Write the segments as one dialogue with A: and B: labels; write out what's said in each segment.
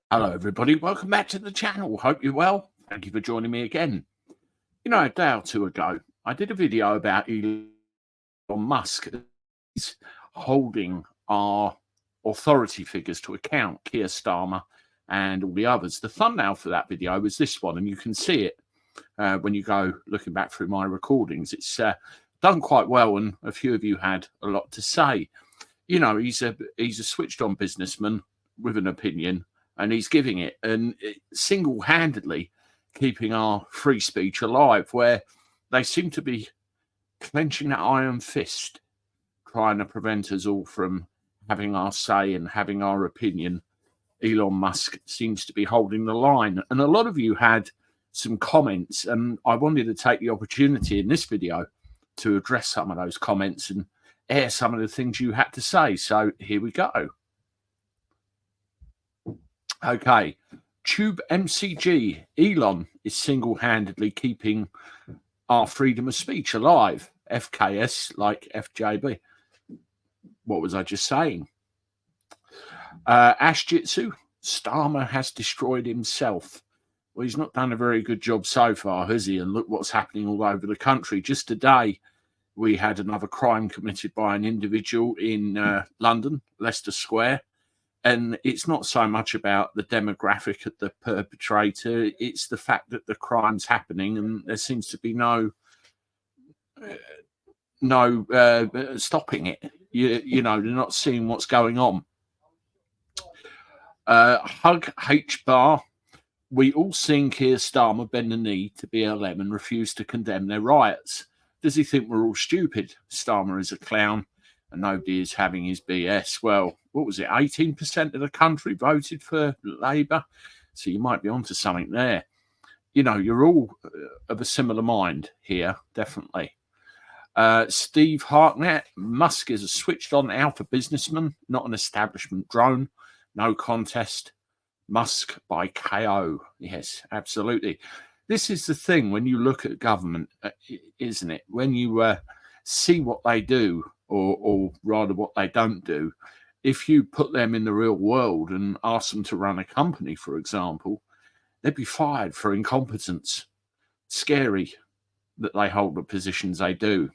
A: Hello, everybody. Welcome back to the channel. Hope you're well. Thank you for joining me again. You know, a day or two ago, I did a video about Elon Musk. He's holding our authority figures to account, Keir Starmer and all the others. The thumbnail for that video was this one, and you can see it when you go looking back through my recordings. It's done quite well, and a few of you had a lot to say. You know, he's a switched-on businessman with an opinion, and he's giving it, and single-handedly keeping our free speech alive, where they seem to be clenching that iron fist, trying to prevent us all from having our say and having our opinion. Elon Musk seems to be holding the line. And a lot of you had some comments, and I wanted to take the opportunity in this video to address some of those comments and air some of the things you had to say. So here we go. Okay, Tube MCG, Elon is single-handedly keeping our freedom of speech alive. FKS, like FJB. What was I just saying? Ash Jitsu, Starmer has destroyed himself. Well, he's not done a very good job so far, has he? And look what's happening all over the country. Just today, we had another crime committed by an individual in London, Leicester Square. And it's not so much about the demographic of the perpetrator. It's the fact that the crime's happening and there seems to be no stopping it. You know, they're not seeing what's going on. Hug H Bar. We all seen Keir Starmer bend the knee to BLM and refuse to condemn their riots. Does he think we're all stupid? Starmer is a clown and nobody is having his BS. Well, what was it? 18% of the country voted for Labour. So you might be onto something there. You know, you're all of a similar mind here, definitely. Steve Hartnett, Musk is a switched-on alpha businessman, not an establishment drone. No contest. Musk by KO. Yes, absolutely. This is the thing when you look at government, isn't it? When you see what they do, or rather what they don't do, if you put them in the real world and ask them to run a company, for example, they'd be fired for incompetence. Scary that they hold the positions they do.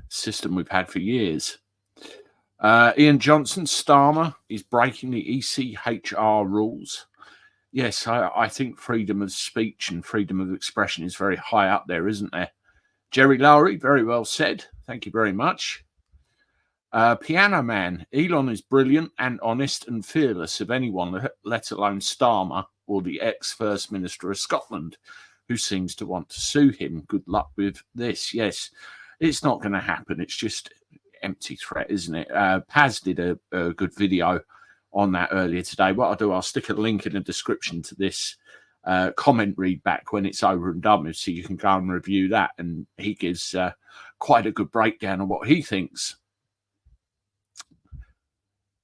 A: System we've had for years. Ian Johnson, Starmer is breaking the ECHR rules. Yes, I think freedom of speech and freedom of expression is very high up there, isn't there? Jerry Lowry, very well said. Thank you very much. Piano Man, Elon is brilliant and honest and fearless of anyone, let alone Starmer or the ex-First Minister of Scotland, who seems to want to sue him. Good luck with this. Yes, it's not going to happen. It's just empty threat, isn't it? Paz did a good video on that earlier today. What I'll do, I'll stick a link in the description to this comment read back when it's over and done with, so you can go and review that. And he gives quite a good breakdown of what he thinks.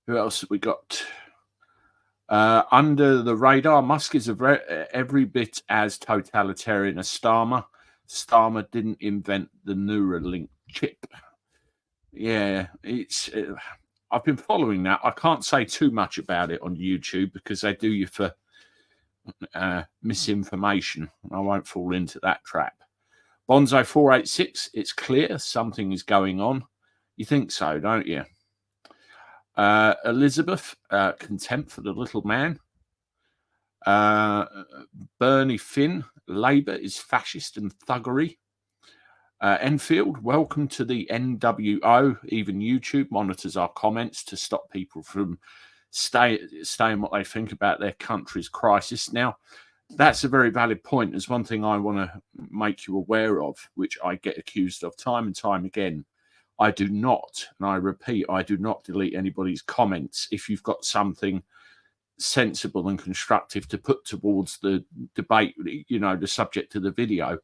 A: Who else have we got? Under the radar, Musk is every bit as totalitarian as Starmer. Starmer didn't invent the Neuralink chip. Yeah, it's. I've been following that. I can't say too much about it on YouTube because they do you for misinformation. I won't fall into that trap. Bonzo 486. It's clear something is going on. You think so, don't you? Elizabeth, contempt for the little man. Bernie Finn, Labour is fascist and thuggery. Enfield, welcome to the NWO. Even YouTube monitors our comments to stop people from saying what they think about their country's crisis. Now, that's a very valid point. There's one thing I want to make you aware of, which I get accused of time and time again. I do not, and I repeat, I do not delete anybody's comments. If you've got something sensible and constructive to put towards the debate, you know, the subject of the video,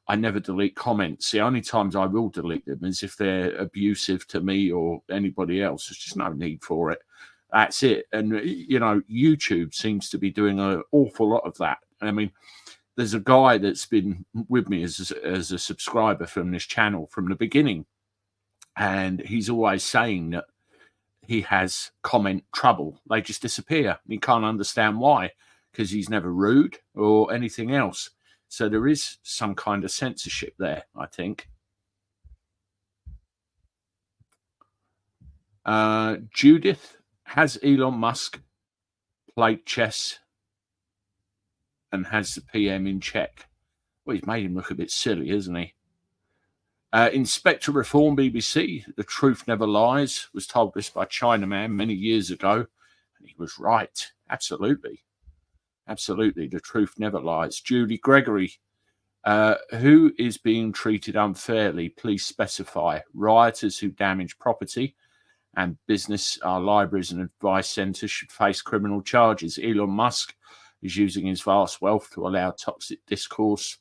A: I never delete comments. The only times I will delete them is if they're abusive to me or anybody else. There's just no need for it. That's it. And, you know, YouTube seems to be doing an awful lot of that. I mean, there's a guy that's been with me as a subscriber from this channel from the beginning. And he's always saying that he has comment trouble. They just disappear. You can't understand why, because he's never rude or anything else. So there is some kind of censorship there, I think. Judith, has Elon Musk played chess and has the PM in check? Well, he's made him look a bit silly, hasn't he? Inspector Reform BBC, The Truth Never Lies, was told this by Chinaman many years ago, and he was right. Absolutely. Absolutely. The truth never lies. Julie Gregory, who is being treated unfairly? Please specify. Rioters who damage property and business, our libraries and advice centres should face criminal charges. Elon Musk is using his vast wealth to allow toxic discourse.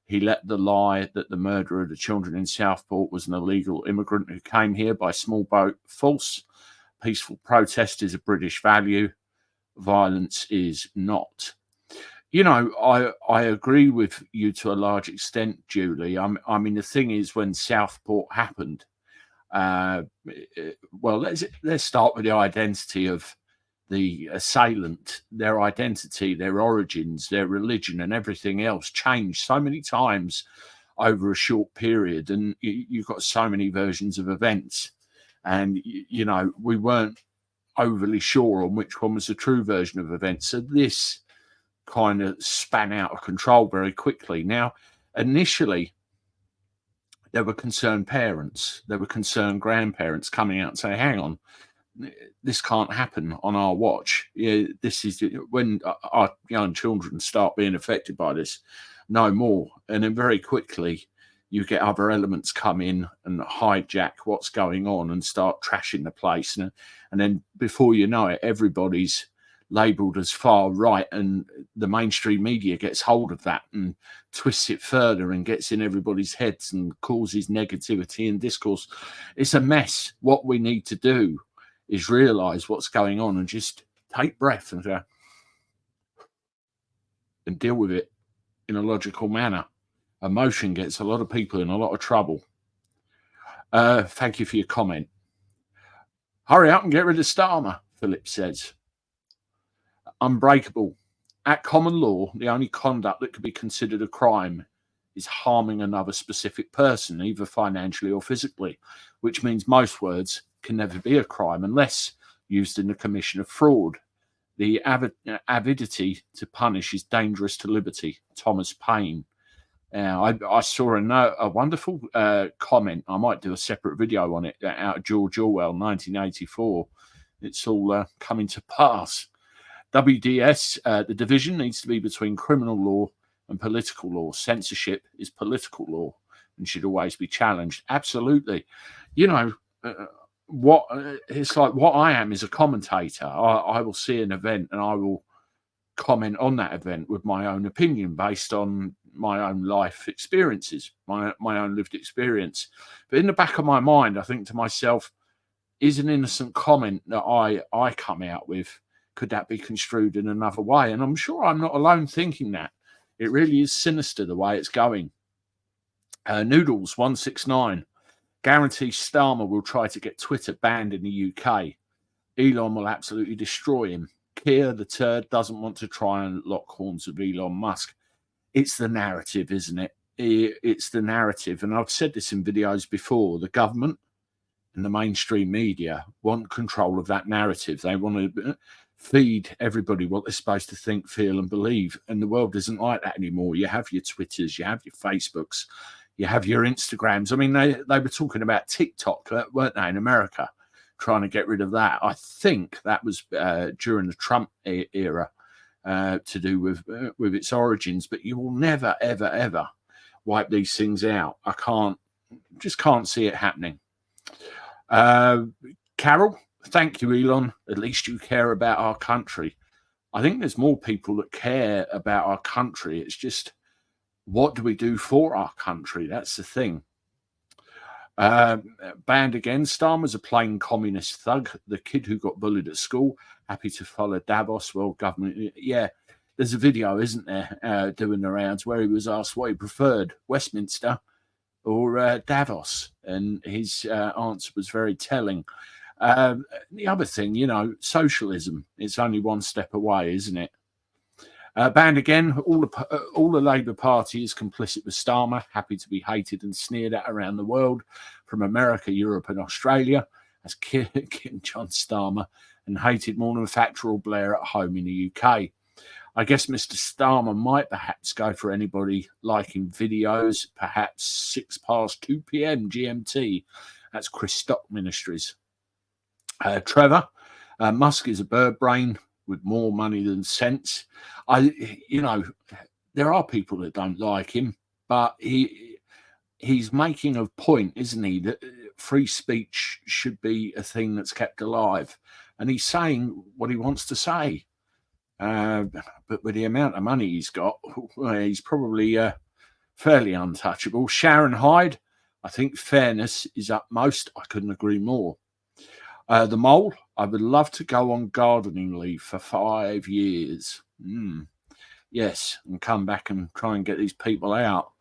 A: He let the lie that the murderer of the children in Southport was an illegal immigrant who came here by small boat false. Peaceful protest is a British value. Violence is not. You know, I agree with you to a large extent, Julie. I mean, the thing is, when Southport happened, well, let's start with the identity of the assailant. Their identity, their origins, their religion, and everything else changed so many times over a short period, and you've got so many versions of events, and you know, we weren't overly sure on which one was the true version of events. So this kind of span out of control very quickly. Now, initially, there were concerned parents, there were concerned grandparents coming out and saying, hang on, this can't happen on our watch. Yeah, this is when our young children start being affected by this, no more. And then very quickly, you get other elements come in and hijack what's going on and start trashing the place. And then before you know it, everybody's labelled as far right, and the mainstream media gets hold of that and twists it further and gets in everybody's heads and causes negativity and discourse. It's a mess. What we need to do is realise what's going on and just take breath and deal with it in a logical manner. Emotion gets a lot of people in a lot of trouble. Thank you for your comment. Hurry up and get rid of Starmer, Philip says. Unbreakable. At common law, the only conduct that could be considered a crime is harming another specific person, either financially or physically, which means most words can never be a crime unless used in the commission of fraud. The avidity to punish is dangerous to liberty. Thomas Paine. I saw a wonderful comment. I might do a separate video on it out of George Orwell, 1984. It's all coming to pass. WDS, the division needs to be between criminal law and political law. Censorship is political law and should always be challenged. Absolutely. You know, it's like what I am is a commentator. I will see an event and I will comment on that event with my own opinion based on my own life experiences, my own lived experience. But in the back of my mind, I think to myself, is an innocent comment that I come out with, could that be construed in another way? And I'm sure I'm not alone thinking that. It really is sinister the way it's going. Noodles 169 guarantees Starmer will try to get Twitter banned in the UK. Elon will absolutely destroy him. Keir the turd doesn't want to try and lock horns with Elon Musk. It's the narrative, isn't it? It's the narrative. And I've said this in videos before. The government and the mainstream media want control of that narrative. They want to feed everybody what they're supposed to think, feel, and believe. And the world isn't like that anymore. You have your Twitters, you have your Facebooks, you have your Instagrams. I mean, they were talking about TikTok, weren't they, in America, trying to get rid of that. I think that was during the Trump era, to do with its origins. But you will never, ever, ever wipe these things out. Just can't see it happening. Carol, thank you, Elon. At least you care about our country. I think there's more people that care about our country. It's just, what do we do for our country? That's the thing. Banned again. Starmer's a plain communist thug. The kid who got bullied at school, happy to follow Davos, world government. Yeah, there's a video, isn't there, doing the rounds where he was asked what he preferred, Westminster or Davos, and his answer was very telling. The other thing, socialism, it's only one step away, isn't it? Banned again, all the Labour Party is complicit with Starmer, happy to be hated and sneered at around the world, from America, Europe and Australia, as Kim John Starmer, and hated more than Thatcher or Blair at home in the UK. I guess Mr. Starmer might perhaps go for anybody liking videos, perhaps 6 past 2 p.m. GMT. That's Chris Stock Ministries. Trevor, Musk is a bird brain with more money than sense. There are people that don't like him, but he's making a point, isn't he, that free speech should be a thing that's kept alive. And he's saying what he wants to say. But with the amount of money he's got, he's probably fairly untouchable. Sharon Hyde, I think fairness is utmost. I couldn't agree more. The Mole, I would love to go on gardening leave for 5 years. Yes, and come back and try and get these people out.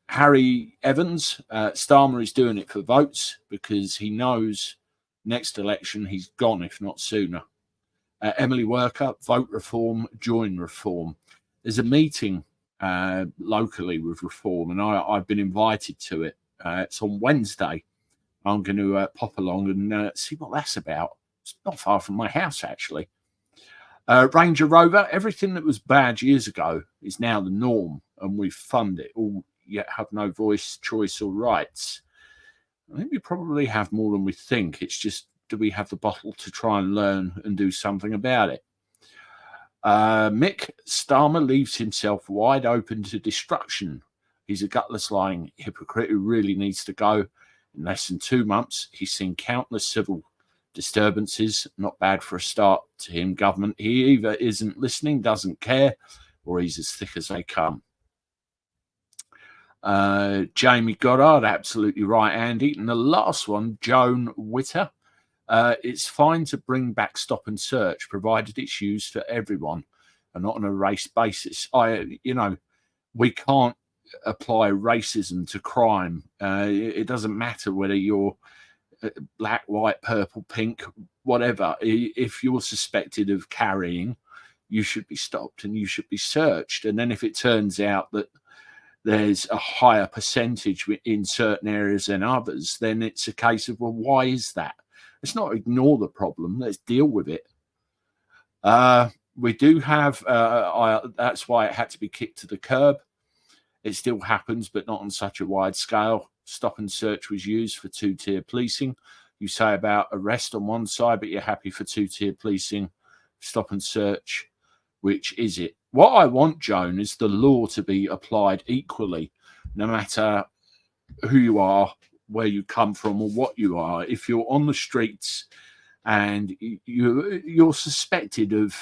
A: Harry Evans, Starmer is doing it for votes because he knows next election he's gone, if not sooner. Emily Worker, vote reform, join reform. There's a meeting locally with reform, and I've been invited to it. It's on Wednesday. I'm going to pop along and see what that's about. It's not far from my house, actually. Ranger Rover, everything that was bad years ago is now the norm, and we fund it all, yet have no voice, choice, or rights. I think we probably have more than we think. It's just, do we have the bottle to try and learn and do something about it? Mick Starmer leaves himself wide open to destruction. He's a gutless, lying hypocrite who really needs to go. In less than 2 months, he's seen countless civil disturbances. Not bad for a start to him, government. He either isn't listening, doesn't care, or he's as thick as they come. Jamie Goddard, absolutely right, Andy. And the last one, Joan Witter. It's fine to bring back stop and search, provided it's used for everyone and not on a race basis. We can't apply racism to crime. It doesn't matter whether you're black, white, purple, pink, whatever. If you're suspected of carrying, you should be stopped and you should be searched. And then if it turns out that there's a higher percentage in certain areas than others, then it's a case of, well, why is that? Let's not ignore the problem. Let's deal with it. We do have, that's why it had to be kicked to the curb. It still happens, but not on such a wide scale. Stop and search was used for 2-tier policing. You say about arrest on one side, but you're happy for 2-tier policing. Stop and search, which is it? What I want, Joan, is the law to be applied equally, no matter who you are, where you come from, or what you are. If you're on the streets and you're suspected of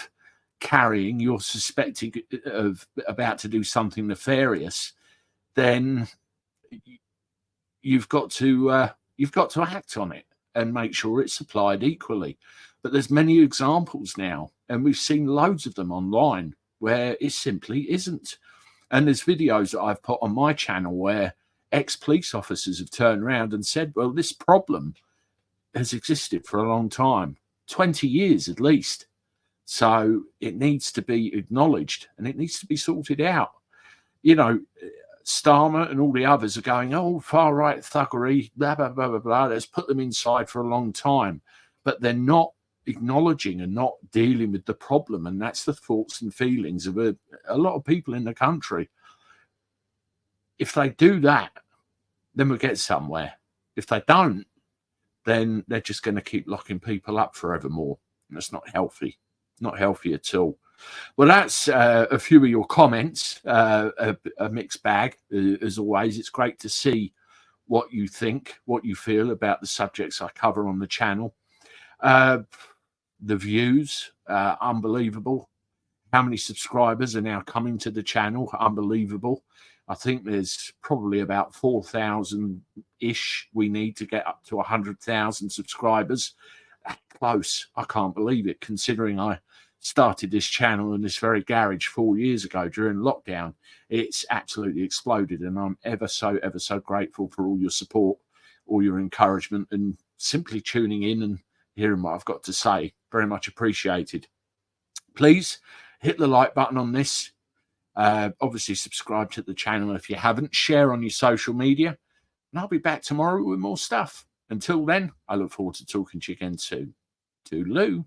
A: carrying, you're suspected of about to do something nefarious, then you've got to act on it and make sure it's applied equally. But there's many examples now, and we've seen loads of them online where it simply isn't. And there's videos that I've put on my channel where ex-police officers have turned around and said, well, this problem has existed for a long time, 20 years at least. So it needs to be acknowledged and it needs to be sorted out. Starmer and all the others are going, oh, far-right thuggery, blah, blah, blah, blah, blah. Let's put them inside for a long time. But they're not acknowledging and not dealing with the problem. And that's the thoughts and feelings of a lot of people in the country. If they do that, then we'll get somewhere. If they don't, then they're just going to keep locking people up forevermore. And that's not healthy. Not healthy at all. Well, that's a few of your comments, a mixed bag, as always. It's great to see what you think, what you feel about the subjects I cover on the channel. The views, unbelievable. How many subscribers are now coming to the channel? Unbelievable. I think there's probably about 4,000-ish we need to get up to 100,000 subscribers. Close. I can't believe it, considering I started this channel in this very garage 4 years ago during lockdown. It's absolutely exploded, and I'm ever so grateful for all your support, all your encouragement, and simply tuning in and hearing what I've got to say. Very much appreciated. Please hit the like button on this. Obviously, subscribe to the channel if you haven't. Share on your social media. And I'll be back tomorrow with more stuff. Until then, I look forward to talking to you again soon. Toodaloo.